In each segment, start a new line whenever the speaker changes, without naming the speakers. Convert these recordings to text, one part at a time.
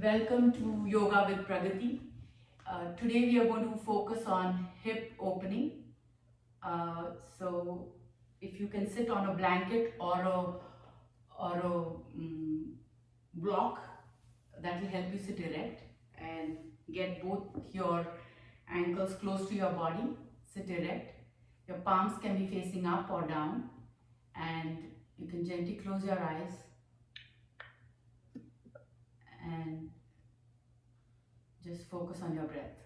Welcome to Yoga with Pragati. Today we are going to focus on hip opening. So if you can sit on a blanket or a block, that will help you sit erect and get both your ankles close to your body. Sit erect. Your palms can be facing up or down, and you can gently close your eyes and just focus on your breath.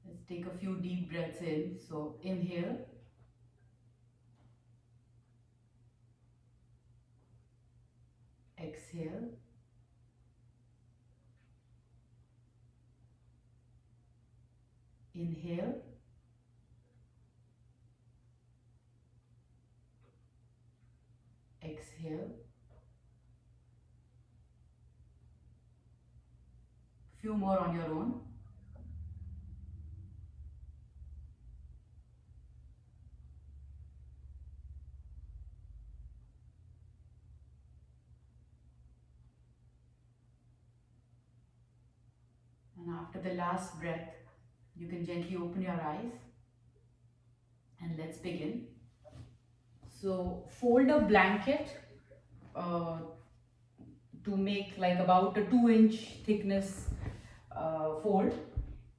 Let's take a few deep breaths in. So inhale, exhale, inhale, exhale. Few more on your own. And after the last breath, you can gently open your eyes and let's begin. So fold a blanket uh, to make like about a 2-inch thickness fold.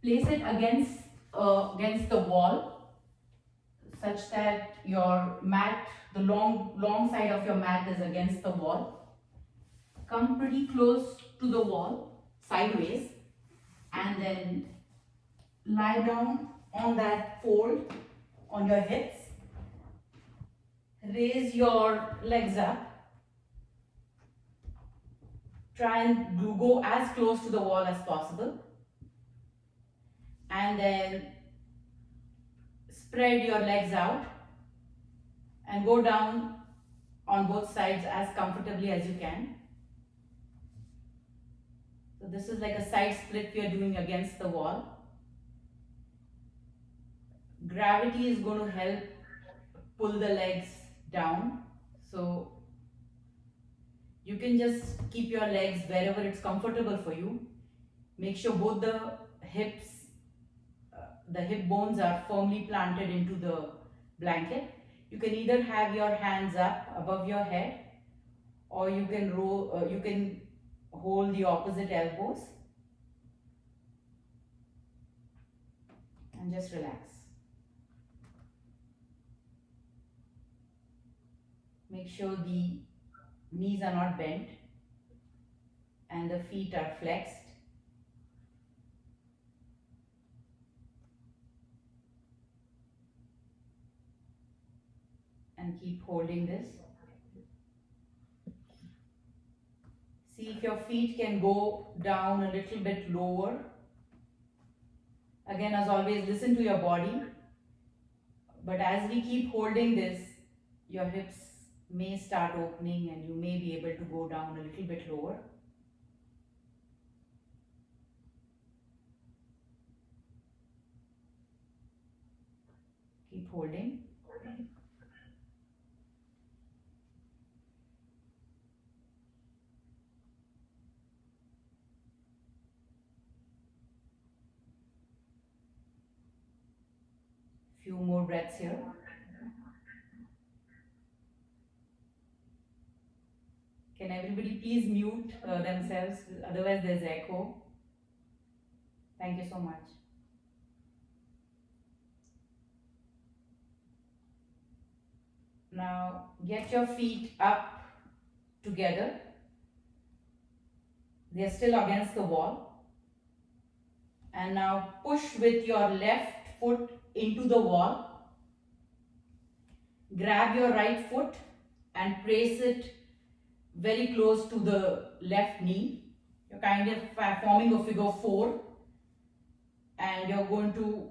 Place it against the wall such that your mat, the long side of your mat is against the wall. Come pretty close to the wall, sideways, and then lie down on that fold on your hips. Raise your legs up. Try and go as close to the wall as possible. And then spread your legs out and go down on both sides as comfortably as you can. So this is like a side split we are doing against the wall. Gravity is going to help pull the legs down. So you can just keep your legs wherever it's comfortable for you. Make sure both the hip bones are firmly planted into the blanket. You can either have your hands up above your head, or you can hold the opposite elbows and just relax. Make sure the knees are not bent and the feet are flexed. And keep holding this. See if your feet can go down a little bit lower. Again, as always, listen to your body. But as we keep holding this, your hips may start opening and you may be able to go down a little bit lower. Keep holding. Few more breaths here. Can everybody please mute themselves? Otherwise there's echo. Thank you so much. Now get your feet up together. They are still against the wall. And now push with your left foot into the wall. Grab your right foot and place it very close to the left knee. You're kind of forming a figure 4. And you're going to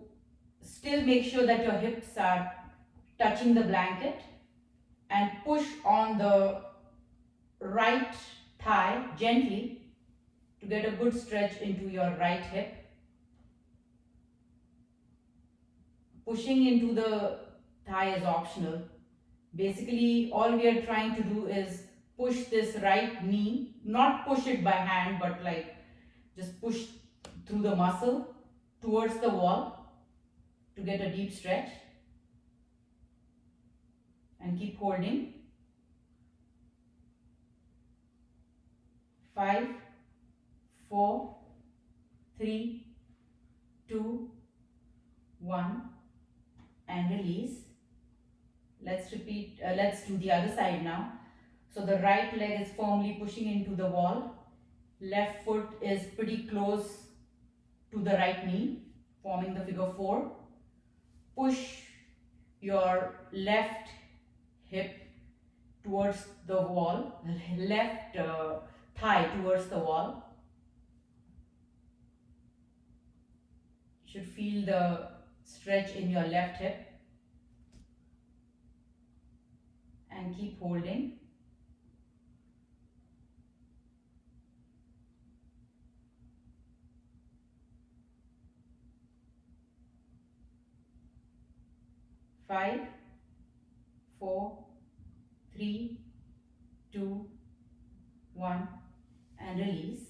still make sure that your hips are touching the blanket and push on the right thigh gently to get a good stretch into your right hip. pushing into the thigh is optional. Basically, all we are trying to do is push this right knee, not push it by hand, but like just push through the muscle towards the wall to get a deep stretch, and keep holding. 5, 4, 3, 2, 1, and release. Let's repeat, let's do the other side now. So the right leg is firmly pushing into the wall. Left foot is pretty close to the right knee, forming the figure 4. Push your left hip towards the wall, left thigh towards the wall. You should feel the stretch in your left hip, and keep holding. 5, 4, 3, 2, 1, and release.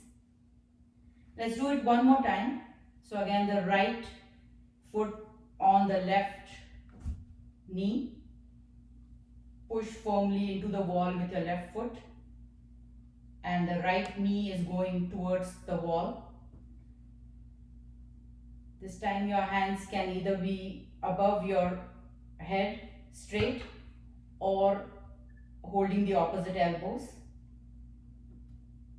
Let's do it one more time. So again, the right foot on the left knee. Push firmly into the wall with your left foot, and the right knee is going towards the wall. This time your hands can either be above your head straight or holding the opposite elbows.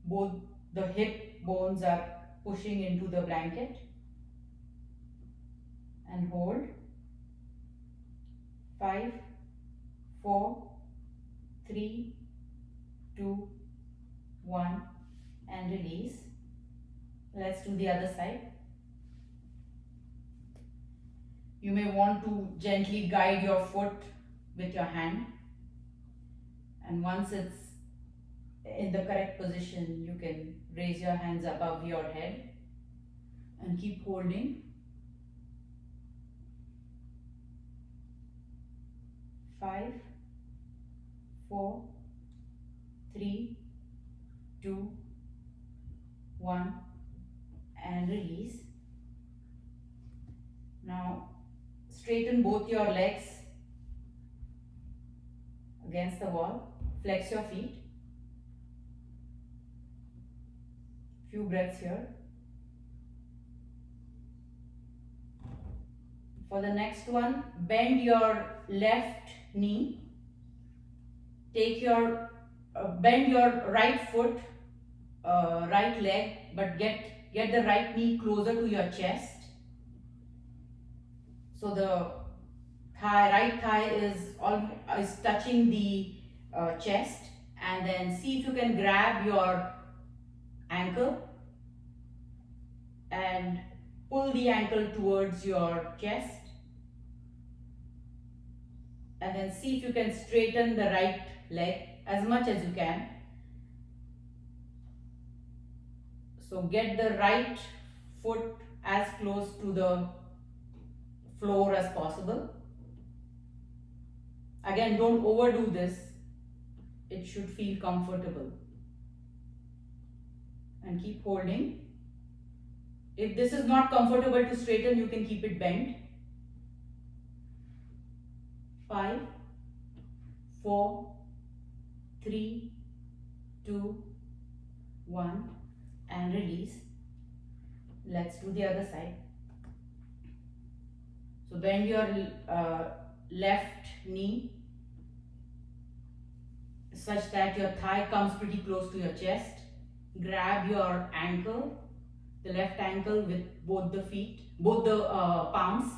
Both the hip bones are pushing into the blanket, and hold. 5, 4, 3, 2, 1, and release. Let's do the other side. You may want to gently guide your foot with your hand, and once it's in the correct position, you can raise your hands above your head and keep holding. 5, 4, 3, 2, 1, and release. Now straighten both your legs against the wall. Flex your feet. Few breaths here. For the next one, bend your left knee. Take your bend your right foot, right leg, but get the right knee closer to your chest. So the right thigh is touching the chest, and then see if you can grab your ankle and pull the ankle towards your chest, and then see if you can straighten the right leg as much as you can. So get the right foot as close to the floor as possible. Again, don't overdo this. It should feel comfortable. And keep holding. If this is not comfortable to straighten, you can keep it bent. 5, 4, 3, 2, 1, and release. Let's do the other side. So bend your left knee such that your thigh comes pretty close to your chest. Grab your ankle, the left ankle, with both the feet, both the palms.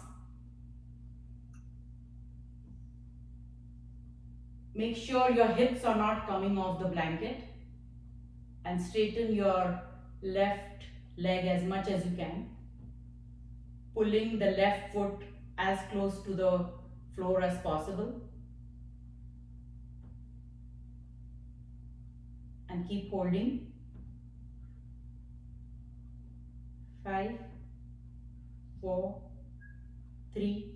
Make sure your hips are not coming off the blanket, and straighten your left leg as much as you can, pulling the left foot as close to the floor as possible, and keep holding. 5, 4, 3,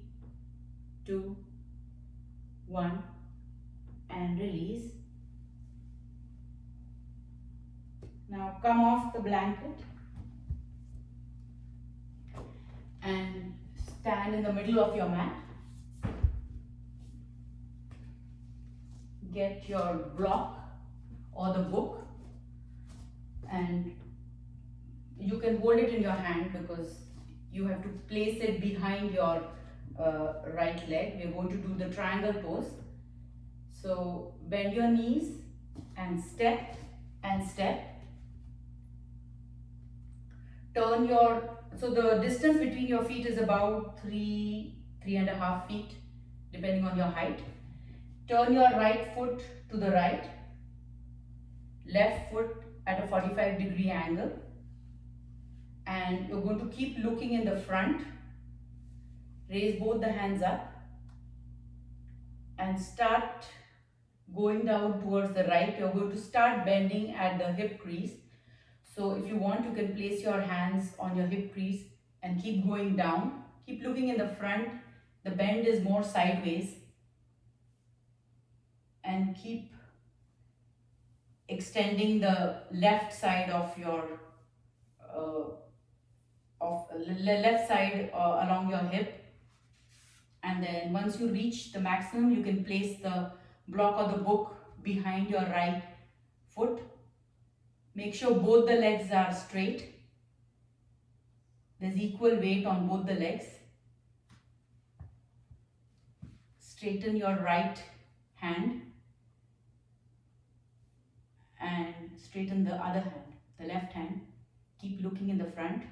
2, 1, and release. Now come off the blanket and stand in the middle of your mat. Get your block or the book, and you can hold it in your hand because you have to place it behind your right leg. We're going to do the triangle pose. So bend your knees and step and step. Turn your, so the distance between your feet is about 3.5 feet depending on your height. Turn your right foot to the right, left foot at a 45-degree angle, and you're going to keep looking in the front. Raise both the hands up and start going down towards the right. You're going to start bending at the hip crease. So if you want, you can place your hands on your hip crease and keep going down. Keep looking in the front. The bend is more sideways. And keep extending the left side of your left side along your hip. And then once you reach the maximum, you can place the block or the book behind your right foot. Make sure both the legs are straight. There's equal weight on both the legs. Straighten your right hand and straighten the other hand, the left hand. Keep looking in the front.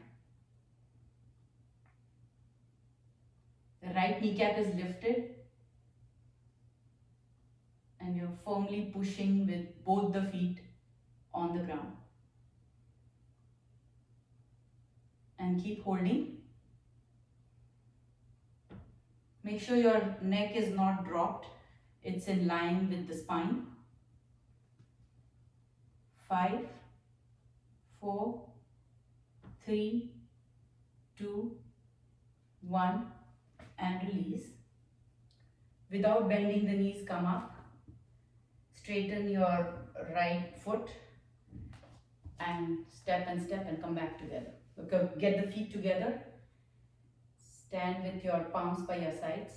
The right kneecap is lifted and you're firmly pushing with both the feet on the ground. And keep holding. Make sure your neck is not dropped. It's in line with the spine. 5, 4, 3, 2, 1, and release. Without bending the knees, come up. Straighten your right foot and step and come back together. Okay, get the feet together. Stand with your palms by your sides.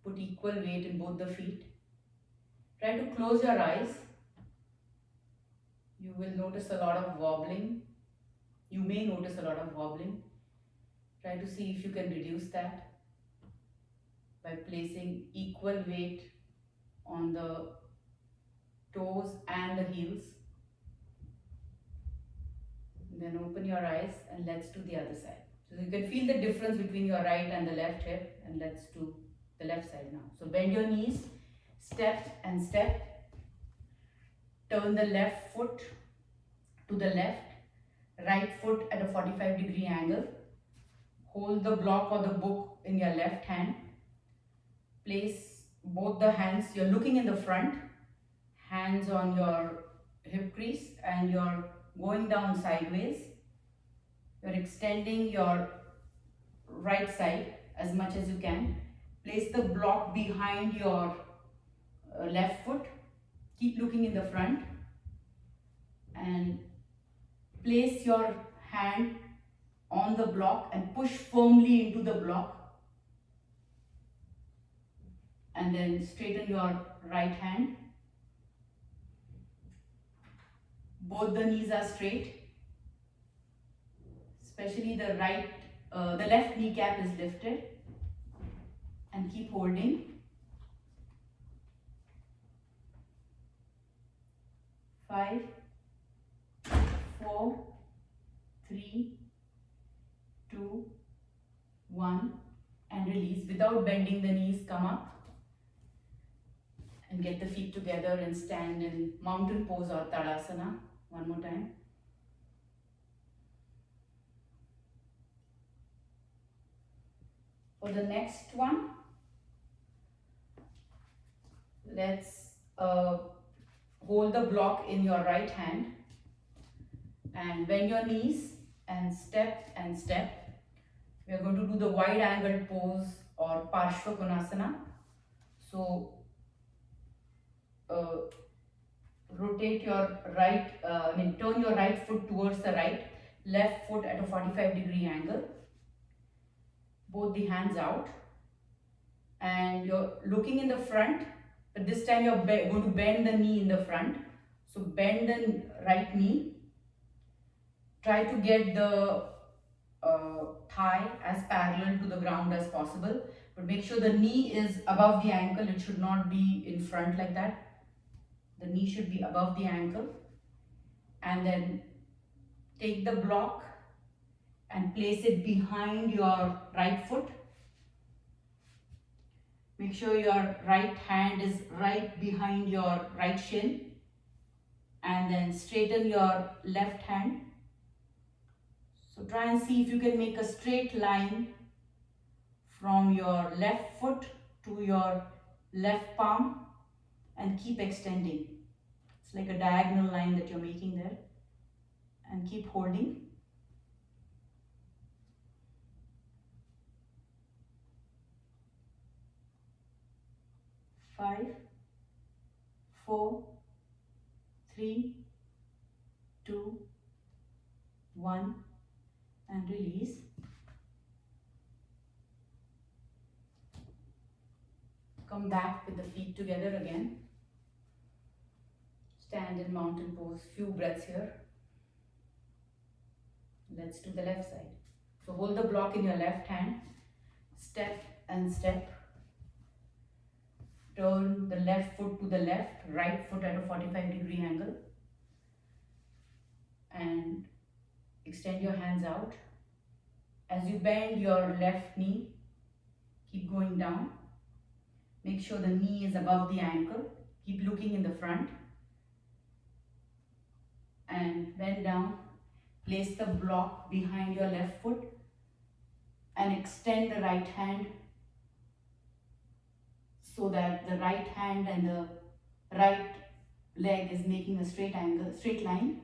Put equal weight in both the feet. Try to close your eyes. You will notice a lot of wobbling. You may notice a lot of wobbling. Try to see if you can reduce that by placing equal weight on the toes and the heels. Then open your eyes and let's do the other side. So you can feel the difference between your right and the left hip, and let's do the left side now. So bend your knees, step and step. Turn the left foot to the left, right foot at a 45-degree angle. Hold the block or the book in your left hand. Place both the hands, you're looking in the front, hands on your hip crease, and you're going down sideways. You're extending your right side as much as you can. Place the block behind your left foot. Keep looking in the front and place your hand on the block and push firmly into the block, and then straighten your right hand. Both the knees are straight, especially the left kneecap is lifted, and keep holding. 5, 4, 3, 2, 1, and release. Without bending the knees, come up and get the feet together and stand in mountain pose or Tadasana. One more time. For the next one, let's hold the block in your right hand and bend your knees and step and step. We are going to do the wide angled pose or Parshva Konasana. So uh, rotate your turn your right foot towards the right, left foot at a 45-degree angle, both the hands out, and you're looking in the front, but this time you're going to bend the knee in the front. So bend the right knee, try to get the thigh as parallel to the ground as possible, but make sure the knee is above the ankle. It should not be in front like that. The knee should be above the ankle, and then take the block and place it behind your right foot. Make sure your right hand is right behind your right shin, and then straighten your left hand. So try and see if you can make a straight line from your left foot to your left palm and keep extending. It's like a diagonal line that you're making there, and keep holding. 5, 4, 3, 2, 1, and release. Come back with the feet together again. Stand in mountain pose. Few breaths here. Let's do the left side. So hold the block in your left hand. Step and step. Turn the left foot to the left, right foot at a 45-degree angle. And extend your hands out. As you bend your left knee, keep going down. Make sure the knee is above the ankle. Keep looking in the front. And bend down. Place the block behind your left foot and extend the right hand so that the right hand and the right leg is making a straight line.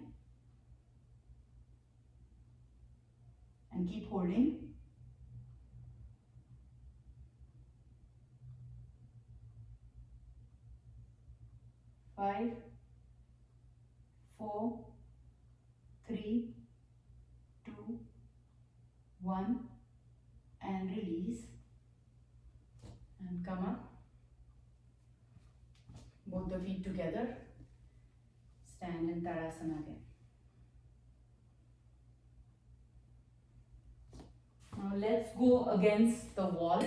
And keep holding. 5, 4, 3, 2, 1, and release. And come up. Both the feet together. Stand in Tadasana again. Now let's go against the wall.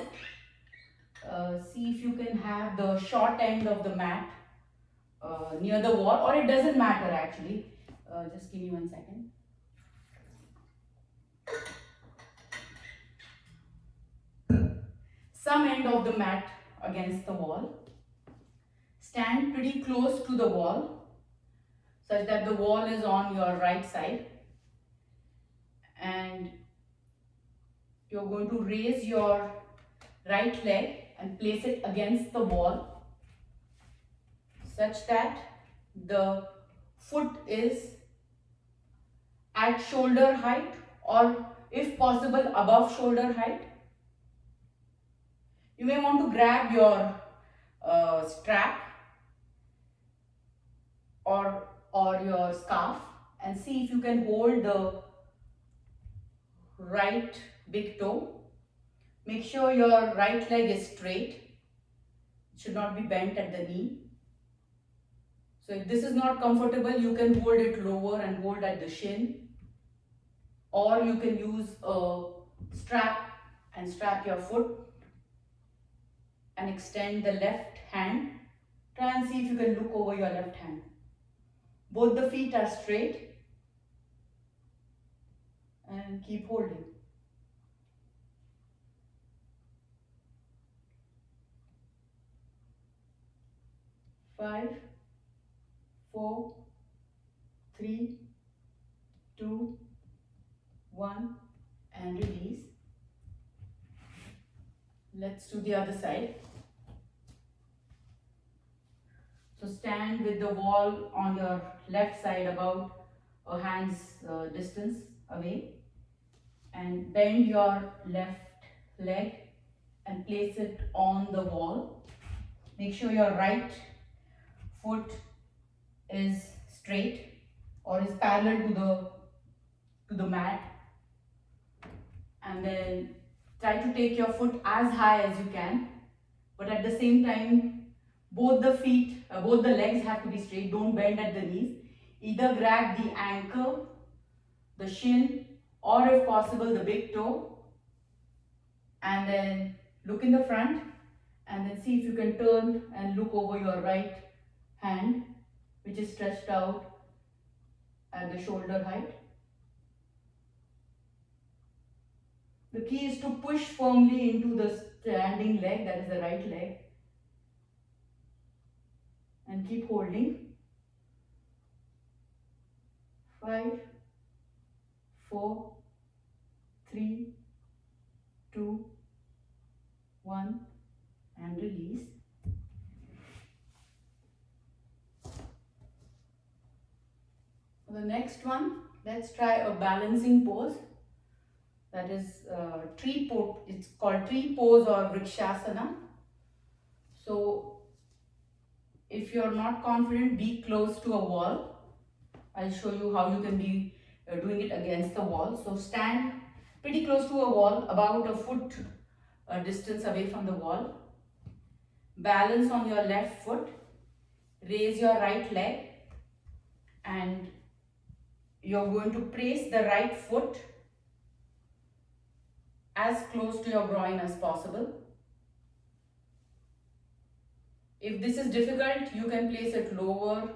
See if you can have the short end of the mat near the wall, or it doesn't matter actually. Just give me 1 second. Some end of the mat against the wall. Stand pretty close to the wall such that the wall is on your right side, and you're going to raise your right leg and place it against the wall such that the foot is at shoulder height, or if possible above shoulder height. You may want to grab your strap or your scarf and see if you can hold the right big toe. Make sure your right leg is straight. It should not be bent at the knee. So if this is not comfortable, you can hold it lower and hold at the shin, or you can use a strap and strap your foot and extend the left hand. Try and see if you can look over your left hand. Both the feet are straight, and keep holding. 5, 4, 3, 2, 1, and release. Let's do the other side. So stand with the wall on your left side about a hand's distance away. and bend your left leg and place it on the wall. Make sure your right foot is straight or is parallel to the mat, and then try to take your foot as high as you can, but at the same time both the legs have to be straight. Don't bend at the knees. Either grab the ankle, the shin, or if possible the big toe, and then look in the front, and then see if you can turn and look over your right hand, which is stretched out at the shoulder height. The key is to push firmly into the standing leg, that is the right leg, and keep holding. 5, 4, 3, 2, 1, and release. For the next one, let's try a balancing pose. That is tree pose. It's called tree pose or vrikshasana. So if you're not confident, be close to a wall. I'll show you how you can be doing it against the wall. So stand pretty close to a wall, about a foot distance away from the wall. Balance on your left foot. Raise your right leg, and you're going to place the right foot as close to your groin as possible. If this is difficult, you can place it lower,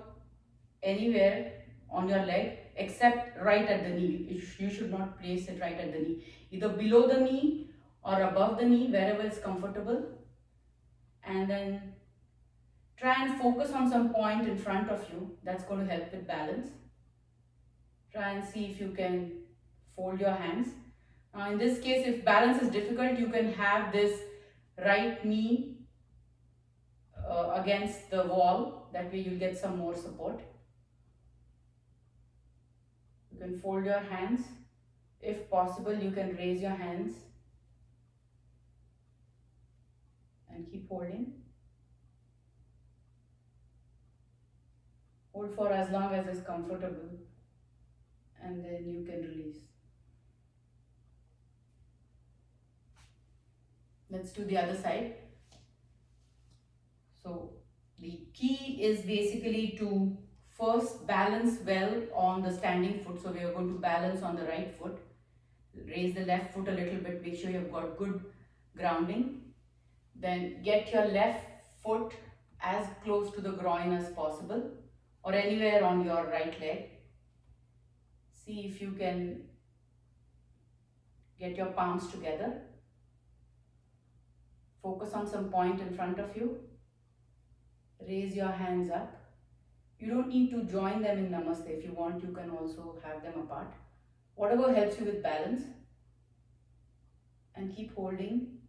anywhere on your leg except right at the knee. You should not place it right at the knee. Either below the knee or above the knee, wherever it's comfortable. And then try and focus on some point in front of you. That's going to help with balance. Try and see if you can fold your hands. Now in this case, if balance is difficult, you can have this right knee against the wall. That way you'll get some more support. You can fold your hands. If possible, you can raise your hands and keep holding. Hold for as long as is comfortable, and then you can release. Let's do the other side. So the key is basically to first balance well on the standing foot. So we are going to balance on the right foot. Raise the left foot a little bit, make sure you've got good grounding. Then get your left foot as close to the groin as possible, or anywhere on your right leg. See if you can get your palms together. Focus on some point in front of you. Raise your hands up. You don't need to join them in Namaste. If you want, you can also have them apart. Whatever helps you with balance. And keep holding.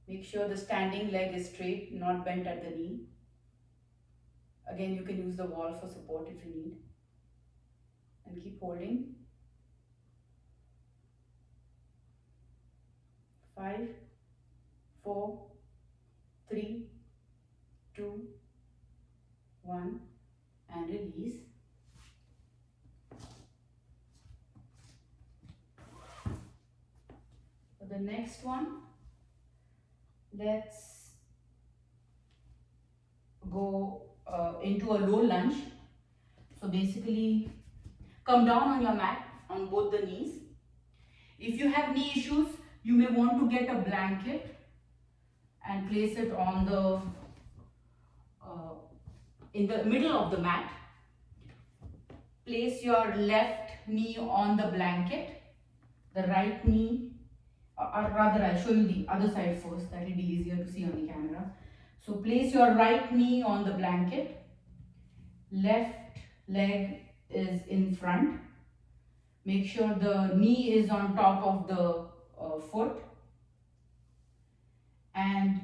Make sure the standing leg is straight, not bent at the knee. Again, you can use the wall for support if you need. And keep holding. 5, 4, 3, 2, 1, and release. For the next one, let's go into a low lunge. So basically, come down on your mat on both the knees. If you have knee issues, you may want to get a blanket and place it on the in the middle of the mat. Place your left knee on the blanket, the right knee, or rather I'll show you the other side first, that will be easier to see on the camera. So place your right knee on the blanket, left leg is in front. Make sure the knee is on top of the foot, and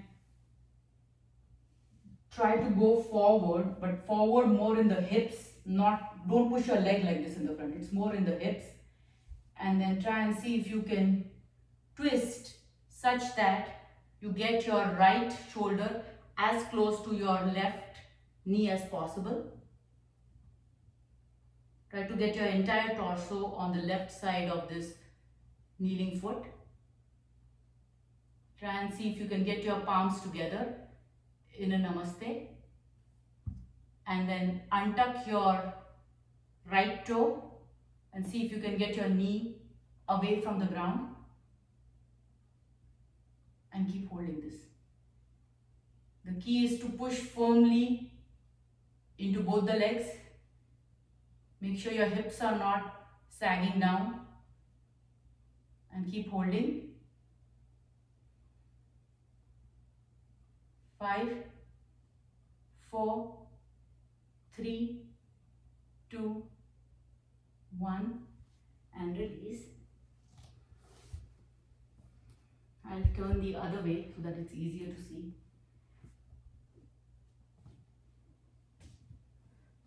try to go forward, but forward more in the hips. Don't push your leg like this in the front. It's more in the hips. and then try and see if you can twist such that you get your right shoulder as close to your left knee as possible. Try to get your entire torso on the left side of this kneeling foot. Try and see if you can get your palms together in a namaste. And then untuck your right toe and see if you can get your knee away from the ground. And keep holding this. The key is to push firmly into both the legs. Make sure your hips are not sagging down. And keep holding. 5, 4, 3, 2, 1, and release. I'll turn the other way so that it's easier to see.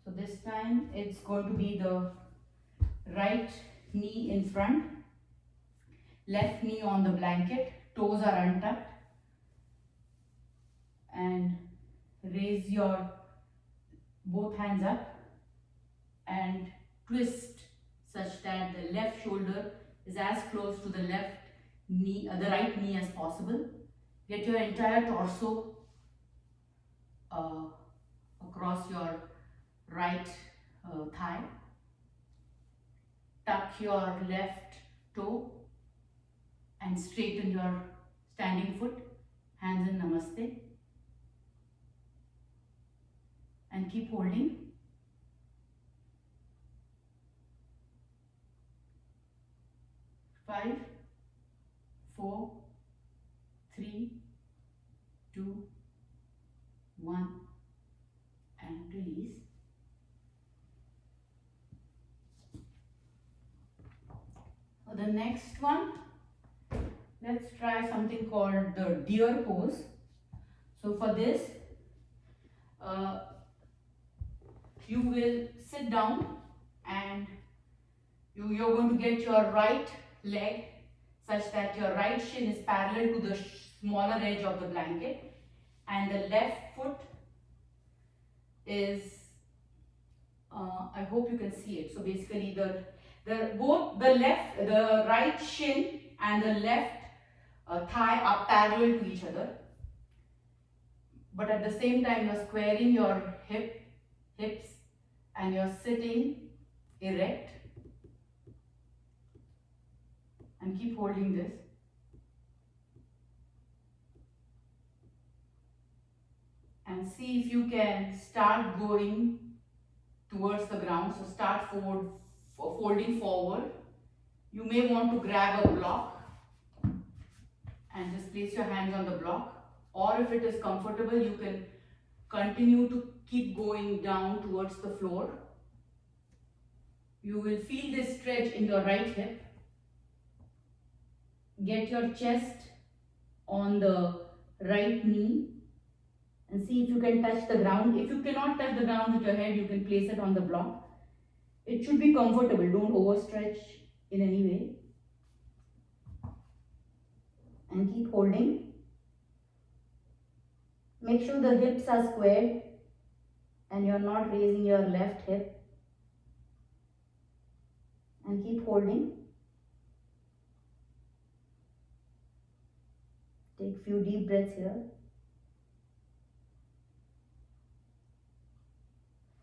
So this time it's going to be the right knee in front, left knee on the blanket, toes are untucked, and raise your both hands up and twist such that the left shoulder is as close to the left knee, the right knee as possible. Get your entire torso across your right thigh. Tuck your left toe and straighten your standing foot. Hands in namaste. And keep holding. 5, 4, 3, 2, 1, and release. For the next one, let's try something called the deer pose. So for this, you will sit down and you're going to get your right leg such that your right shin is parallel to the smaller edge of the blanket, and the left foot is, I hope you can see it. So basically both the right shin and the left thigh are parallel to each other, but at the same time you're squaring your hips and you're sitting erect. And keep holding this. And see if you can start going towards the ground. So start folding forward. You may want to grab a block and just place your hands on the block. Or if it is comfortable, you can continue to keep going down towards the floor. You will feel this stretch in your right hip. Get your chest on the right knee and see if you can touch the ground. If you cannot touch the ground with your head, you can place it on the block. It should be comfortable, don't overstretch in any way. And keep holding. Make sure the hips are squared and you're not raising your left hip. And keep holding. Take few deep breaths here.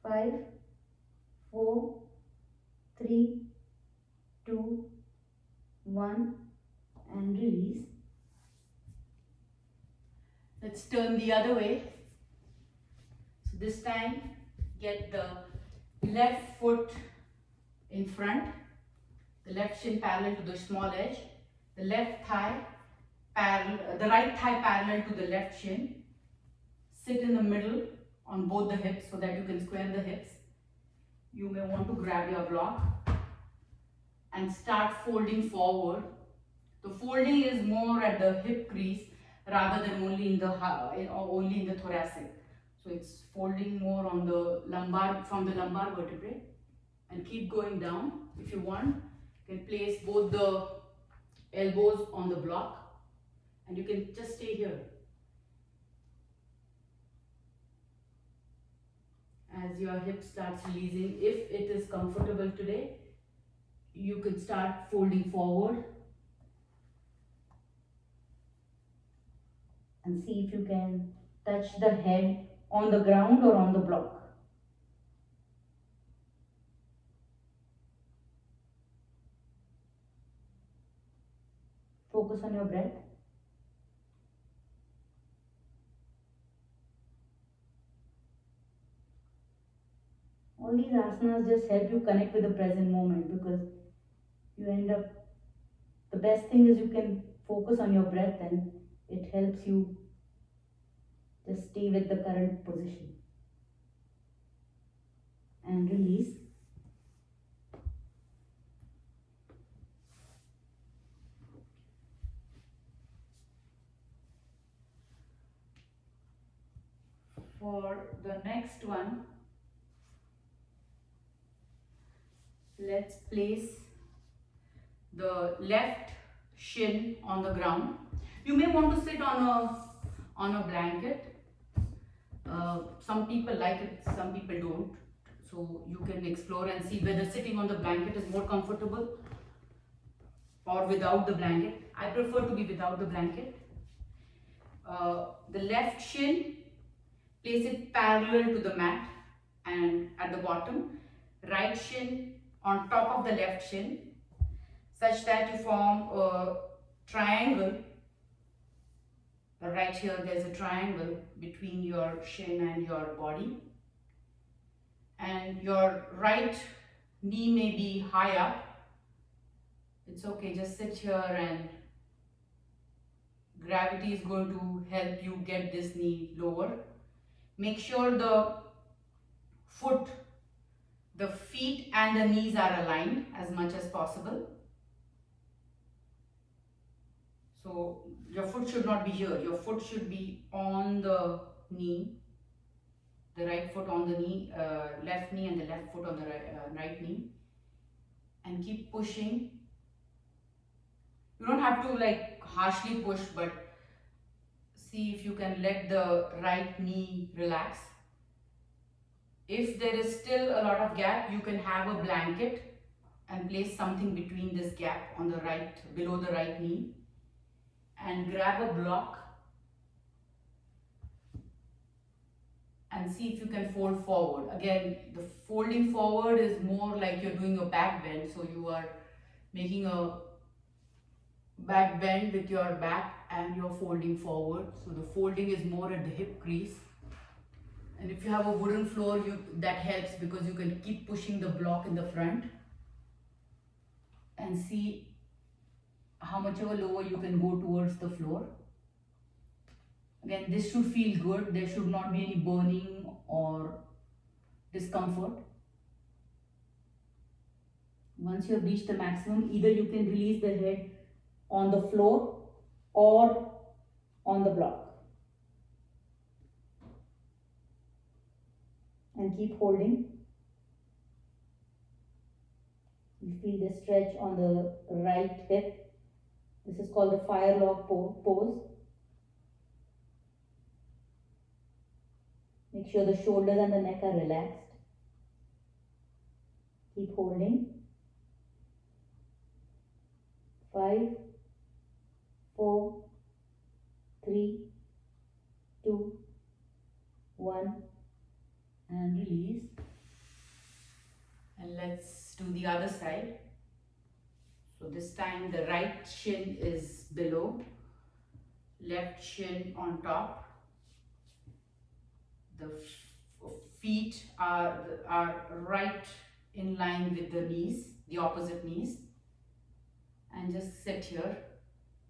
5, 4, 3, 2, 1, and release. Let's turn the other way. So this time, get the left foot in front, the left shin parallel to the small edge, the left thigh the right thigh parallel to the left shin. Sit in the middle on both the hips so that you can square the hips. You may want to grab your block and start folding forward. The folding is more at the hip crease rather than only in the thoracic. So it's folding more on the lumbar, from the lumbar vertebrae. And keep going down. If you want, You can place both the elbows on the block and you can just stay here. As your hip starts releasing, if it is comfortable today, you can start folding forward and see if you can touch the head on the ground or on the block. Focus on your breath. All these asanas just help you connect with the present moment, because you end up, the best thing is you can focus on your breath and it helps you just stay with the current position. And release. For the next one, let's place the left shin on the ground. You may want to sit on a blanket. Some people like it, some people don't. So you can explore and see whether sitting on the blanket is more comfortable or without the blanket. I prefer to be without the blanket. The left shin, place it parallel to the mat and at the bottom. Right shin on top of the left shin, such that you form a triangle. Right here there's a triangle between your shin and your body, and your right knee may be high up. It's okay, just sit here and gravity is going to help you get this knee lower. Make sure the feet and the knees are aligned as much as possible. So your foot should not be here, your foot should be on the knee, the right foot on the knee, left knee, and the left foot on the right knee. And keep pushing. You don't have to like harshly push, but see if you can let the right knee relax. If there is still a lot of gap, you can have a blanket and place something between this gap on the right, below the right knee, and grab a block and see if you can fold forward. Again, the folding forward is more like you're doing a back bend, so you are making a back bend with your back and you're folding forward. So the folding is more at the hip crease. And if you have a wooden floor, that helps, because you can keep pushing the block in the front and see how much of a lower you can go towards the floor. Again, this should feel good. There should not be any burning or discomfort. Once you have reached the maximum, either you can release the head on the floor or on the block. And keep holding. You feel the stretch on the right hip. This is called the fire log pose. Make sure the shoulders and the neck are relaxed. Keep holding. 5, 4, 3, 2, 1, and release. And let's do the other side. So this time the right shin is below, left shin on top. The feet are right in line with the knees, the opposite knees. And just sit here.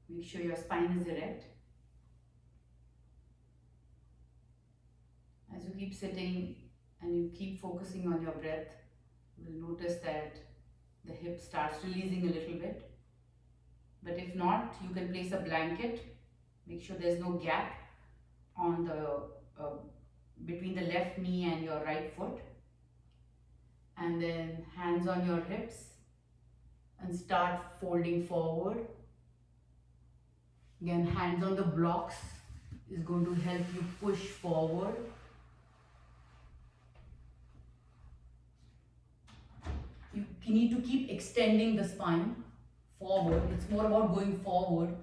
Make sure your spine is erect. As you keep sitting and you keep focusing on your breath, you will notice that the hip starts releasing a little bit. But if not, you can place a blanket. Make sure there's no gap on the between the left knee and your right foot. And then hands on your hips. and start folding forward. Again, hands on the blocks is going to help you push forward. You need to keep extending the spine forward. It's more about going forward.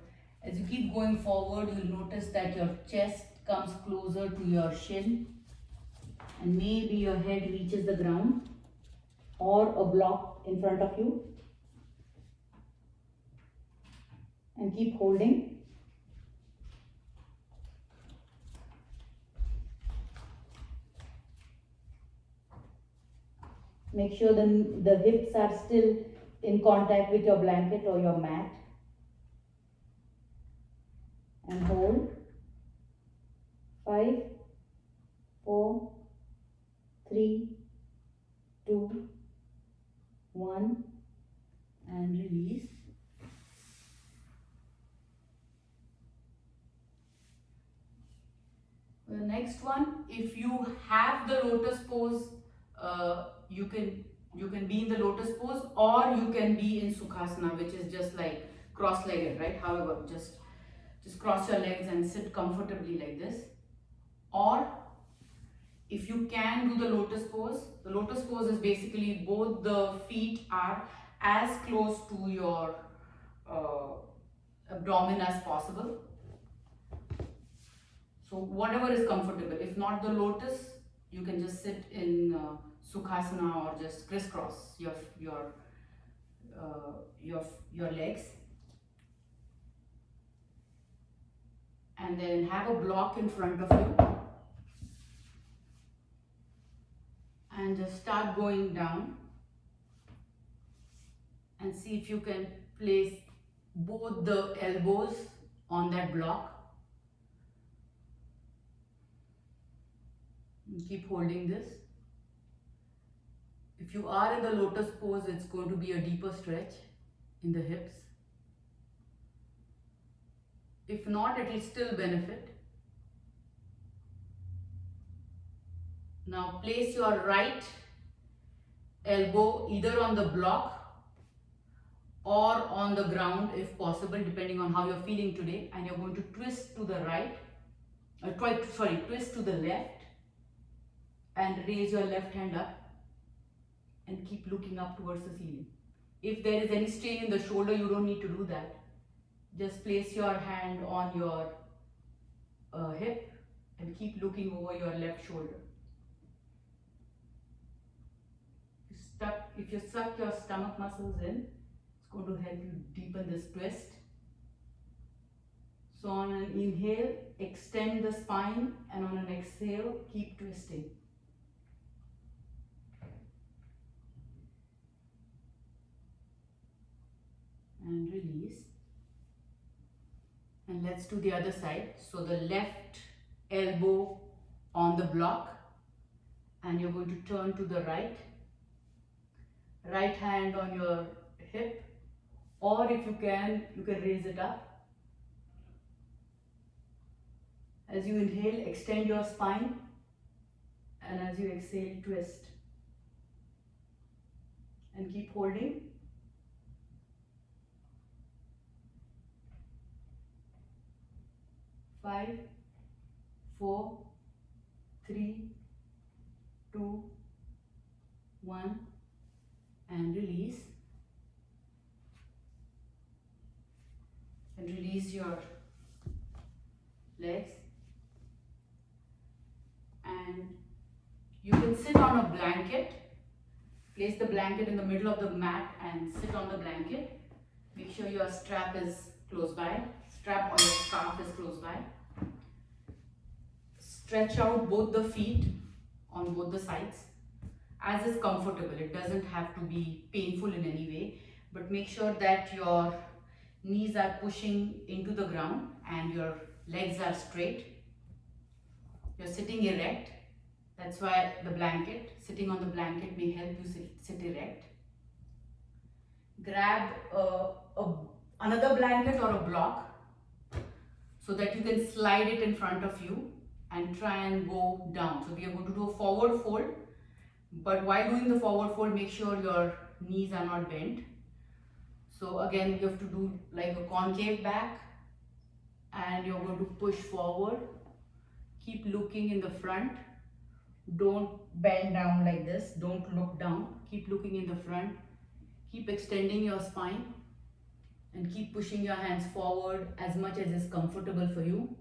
As you keep going forward, you'll notice that your chest comes closer to your shin and maybe your head reaches the ground or a block in front of you. And keep holding. Make sure the hips are still in contact with your blanket or your mat. And hold. 5, 4, 3, 2, 1, and release. The next one, if you have the lotus pose, you can be in the lotus pose, or you can be in Sukhasana, which is just like cross-legged, right? However, just cross your legs and sit comfortably like this. Or if you can do the lotus pose is basically both the feet are as close to your abdomen as possible. So whatever is comfortable. If not the lotus, you can just sit in Sukhasana or just crisscross your legs. And then have a block in front of you. And just start going down. And see if you can place both the elbows on that block. And keep holding this. If you are in the lotus pose, it's going to be a deeper stretch in the hips. If not, it will still benefit. Now place your right elbow either on the block or on the ground if possible, depending on how you're feeling today, and you're going to twist to the right, twist to the left, and raise your left hand up and keep looking up towards the ceiling. If there is any strain in the shoulder, you don't need to do that. Just place your hand on your hip and keep looking over your left shoulder. If you suck your stomach muscles in, it's going to help you deepen this twist. So on an inhale, extend the spine, and on an exhale, keep twisting. And release. And let's do the other side. So the left elbow on the block, and you're going to turn to the right. Right hand on your hip, or if you can raise it up. As you inhale, extend your spine, and as you exhale, twist. And keep holding. Five, 4, 3, 2, 1, and release. And release your legs. And you can sit on a blanket. Place the blanket in the middle of the mat and sit on the blanket. Make sure your strap is close by. Strap or your scarf is close by. Stretch out both the feet on both the sides as is comfortable. It doesn't have to be painful in any way, but make sure that your knees are pushing into the ground and your legs are straight. You're sitting erect. That's why sitting on the blanket may help you sit erect. Grab another blanket or a block so that you can slide it in front of you and try and go down. So we are going to do a forward fold, but while doing the forward fold, make sure your knees are not bent. So again, you have to do like a concave back, and you're going to push forward. Keep looking in the front. Don't bend down like this. Don't look down. Keep looking in the front. Keep extending your spine and keep pushing your hands forward as much as is comfortable for you.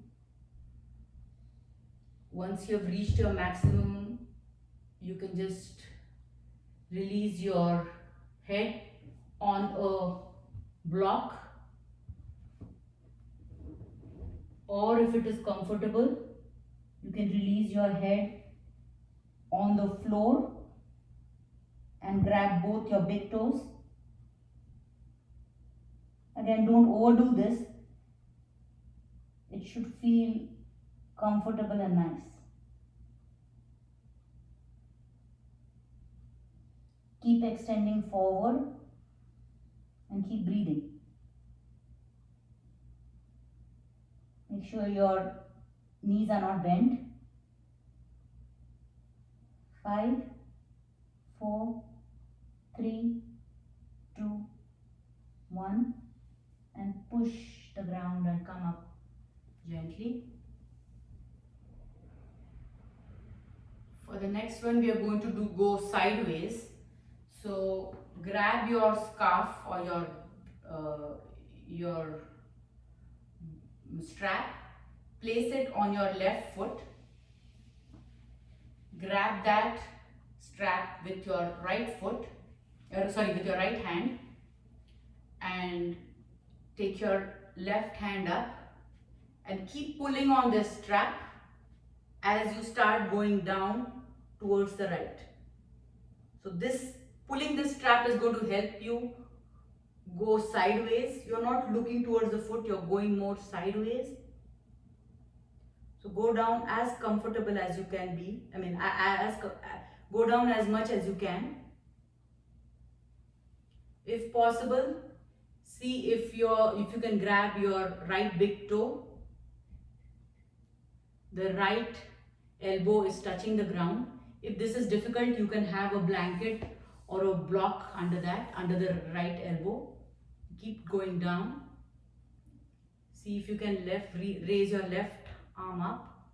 Once you have reached your maximum, you can just release your head on a block, or if it is comfortable, you can release your head on the floor and grab both your big toes. Again, don't overdo this. It should feel comfortable and nice. Keep extending forward and keep breathing. Make sure your knees are not bent. 5, 4, 3, 2, 1, and push the ground and come up gently. For the next one, we are going to go sideways. So grab your scarf or your strap, place it on your left foot. Grab that strap with your right foot, with your right hand, and take your left hand up and keep pulling on this strap as you start going down towards the right. So pulling this strap is going to help you go sideways. You're not looking towards the foot, you're going more sideways. So go down as comfortable as you can be. Go down as much as you can. If possible, see if you can grab your right big toe. The right elbow is touching the ground. If this is difficult, you can have a blanket or a block under the right elbow. Keep going down. See if you can raise your left arm up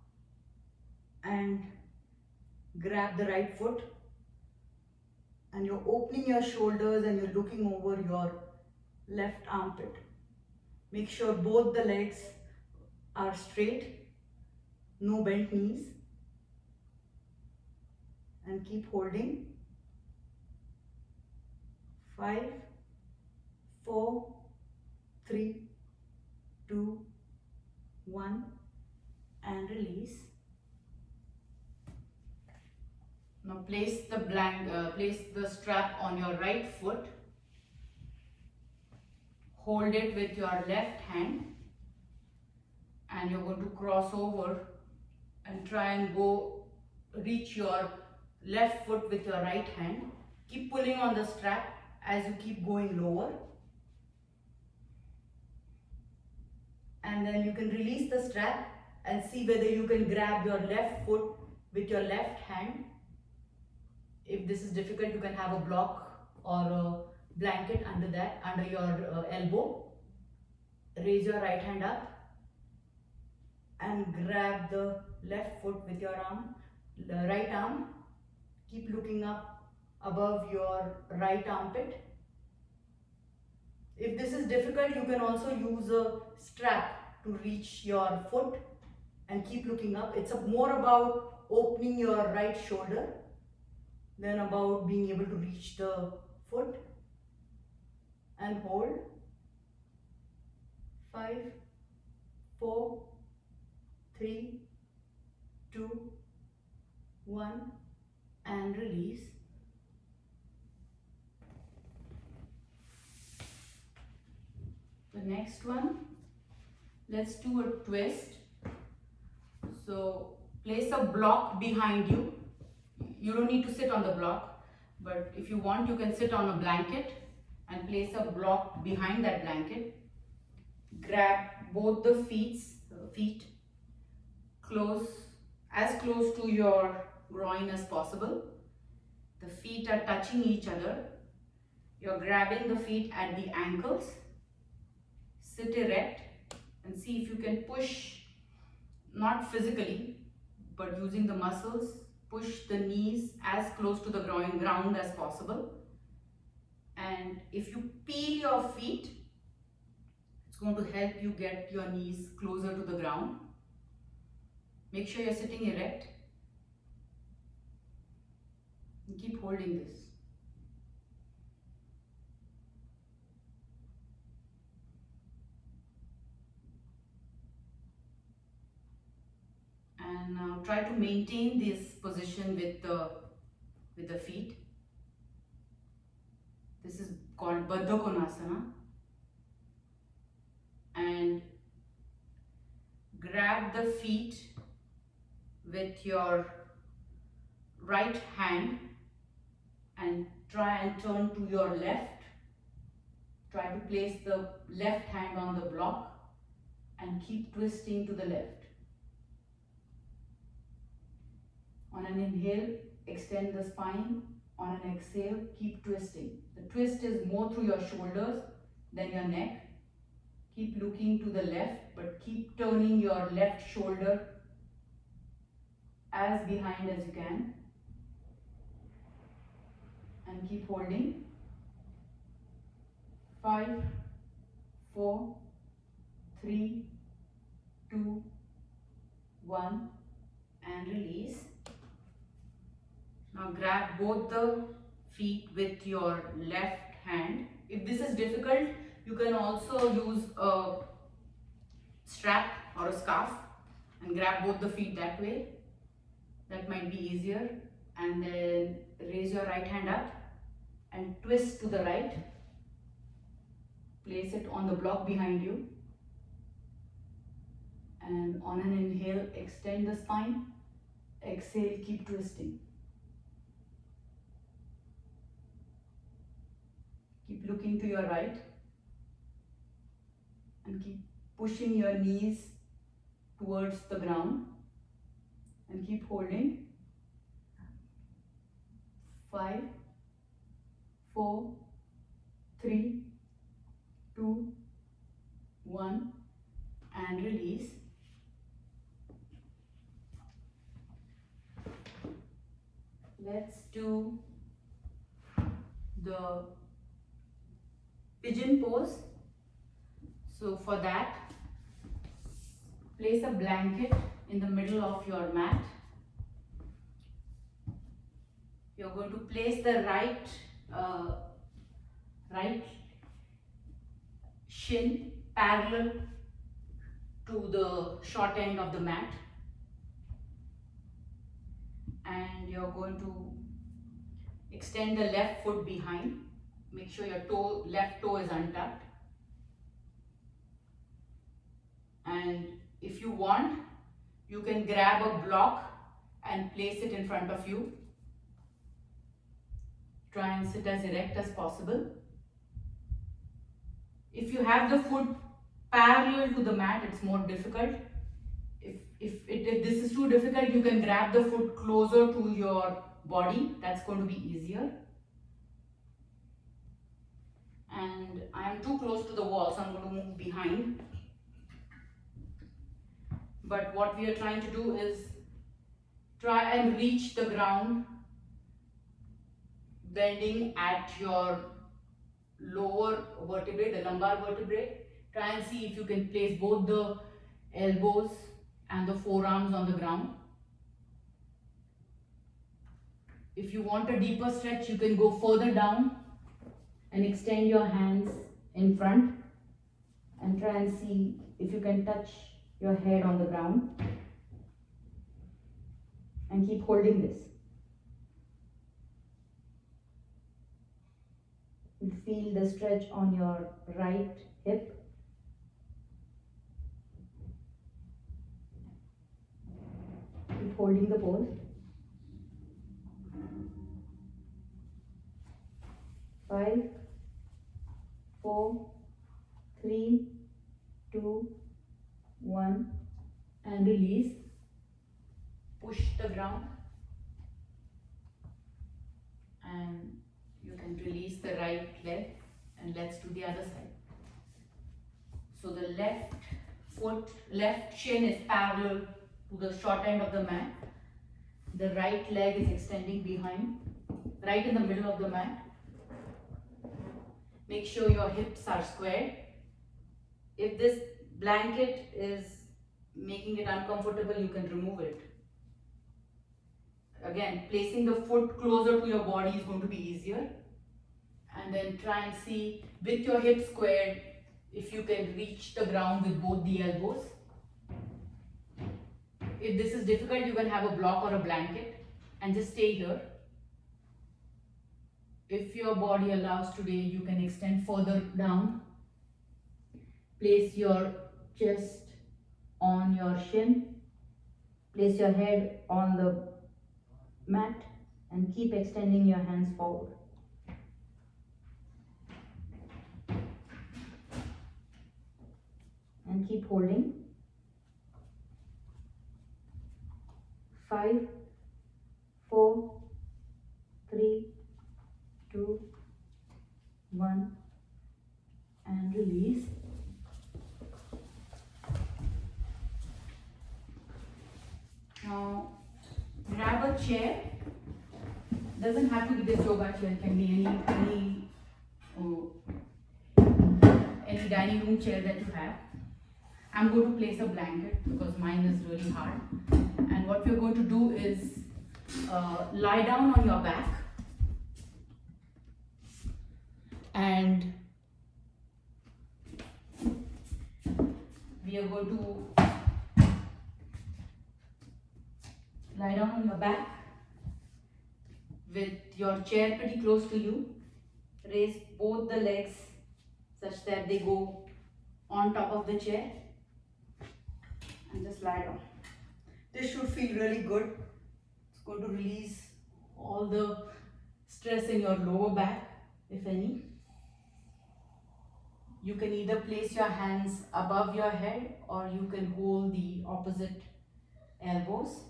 and grab the right foot, and you're opening your shoulders and you're looking over your left armpit. Make sure both the legs are straight, no bent knees, and keep holding. 5, 4, 3, 2, 1, and release. Now place the strap on your right foot. Hold it with your left hand, and you're going to cross over and try and reach your left foot with your right hand. Keep pulling on the strap as you keep going lower. And then you can release the strap and see whether you can grab your left foot with your left hand. If this is difficult, you can have a block or a blanket under your elbow. Raise your right hand up and grab the left foot with your right arm. Keep looking up above your right armpit. If this is difficult, you can also use a strap to reach your foot and keep looking up. It's more about opening your right shoulder than about being able to reach the foot. And hold. 5, 4, 3, 2, 1, and release. The next one, let's do a twist. So place a block behind you. You don't need to sit on the block, but if you want, you can sit on a blanket and place a block behind that blanket. Grab both the feet as close to your groin as possible. The feet are touching each other, You're grabbing the feet at the ankles, sit erect, and see if you can push, not physically, but using the muscles, push the knees as close to the ground as possible. And if you peel your feet, it's going to help you get your knees closer to the ground. Make sure you're sitting erect and keep holding this. And now try to maintain this position with the feet. This is called Baddha Konasana. And grab the feet with your right hand and try and turn to your left. Try to place the left hand on the block and keep twisting to the left. On an inhale, extend the spine. On an exhale, keep twisting. The twist is more through your shoulders than your neck. Keep looking to the left, but keep turning your left shoulder as behind as you can. And keep holding. 5, 4, 3, 2, 1, and release. Now grab both the feet with your left hand. If this is difficult, you can also use a strap or a scarf and grab both the feet that way. That might be easier. And then raise your right hand up and twist to the right. Place it on the block behind you. And on an inhale, extend the spine. Exhale, keep twisting. Keep looking to your right and keep pushing your knees towards the ground and keep holding. 5, 4, 3, 2, 1, and release. Let's do the pigeon pose. So for that, place a blanket in the middle of your mat. You're going to place the right shin parallel to the short end of the mat, and you're going to extend the left foot behind. Make sure your left toe is untucked. And if you want, you can grab a block and place it in front of you. Try and sit as erect as possible. If you have the foot parallel to the mat, it's more difficult. If this is too difficult, you can grab the foot closer to your body. That's going to be easier. And I am too close to the wall, so I'm going to move behind. But what we are trying to do is try and reach the ground, bending at your lower vertebrae, the lumbar vertebrae. Try and see if you can place both the elbows and the forearms on the ground. If you want a deeper stretch, you can go further down and extend your hands in front and try and see if you can touch your head on the ground, and keep holding this. You feel the stretch on your right hip. Keep holding the pose. 5, 4, 3, 2, 1, and release. Push the ground, and you can release the right right leg, and let's do the other side. So the left shin is parallel to the short end of the mat. The right leg is extending behind, right in the middle of the mat. Make sure your hips are square. If this blanket is making it uncomfortable, you can remove it. Again, placing the foot closer to your body is going to be easier. And then try and see with your hips squared if you can reach the ground with both the elbows. If this is difficult, you can have a block or a blanket and just stay here. If your body allows today, you can extend further down. Place your chest on your shin. Place your head on the mat and keep extending your hands forward. And keep holding. 5, 4, 3, 2, 1, and release. Now grab a chair. Doesn't have to be this yoga chair, it can be any dining room chair that you have. I'm going to place a blanket because mine is really hard. And what we're going to do is lie down on your back and we are going to lie down on your back with your chair pretty close to you. Raise both the legs such that they go on top of the chair and just lie down. This should feel really good. It's going to release all the stress in your lower back, if any. You can either place your hands above your head or you can hold the opposite elbows.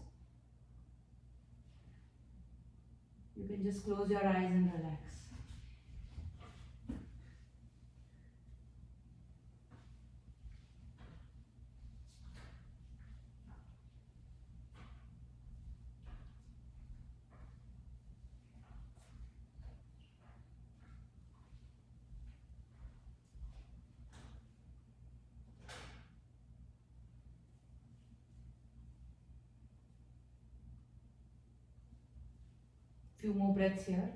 You can just close your eyes and relax. Few more breaths here.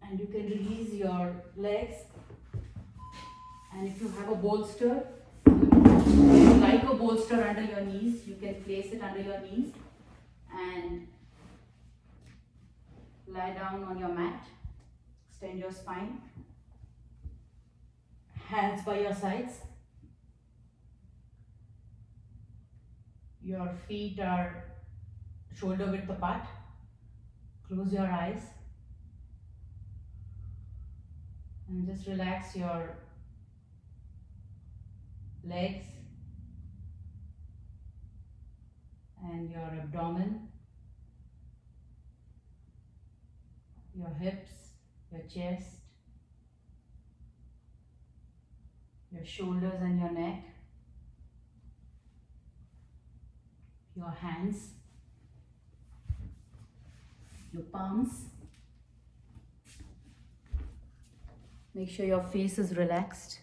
And you can release your legs. And if you have a bolster, you like a bolster under your knees, you can place it under your knees and lie down on your mat. Extend your spine. Hands by your sides. Your feet are shoulder width apart. Close your eyes and just relax your legs and your abdomen, your hips, your chest, your shoulders and your neck, your hands, your palms. Make sure your face is relaxed.